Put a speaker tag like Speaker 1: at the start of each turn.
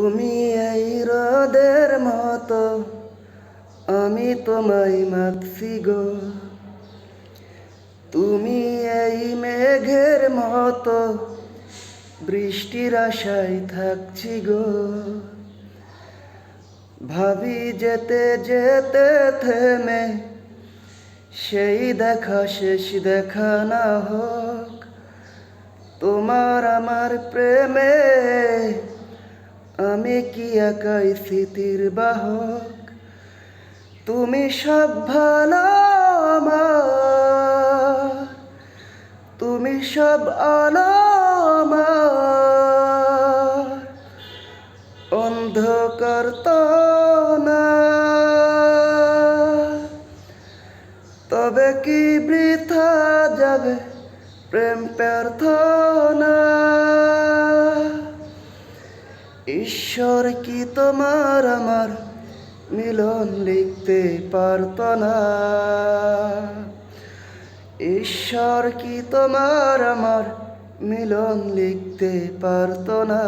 Speaker 1: তুমি এই রোদের মতো, আমি তোমায় মাগছি গো। তুমি এই মেঘের মতো, বৃষ্টির আশায় থাকছি গো। ভাবি যেতে যেতে থেমে, সেই দেখা শেষ দেখা না হোক। তোমার আমার প্রেমে আমি কি একাই স্মৃতির বাহক। তুমি সব ভালো আমার, তুমি সব আলো আমার, অন্ধকার তো না। তবে কি বৃথা যাবে প্রেম প্রার্থনা? ঈশ্বর কি তোমার আমার মিলন লিখতে পারত না? ঈশ্বর কি তোমার আমার মিলন লিখতে পারত না?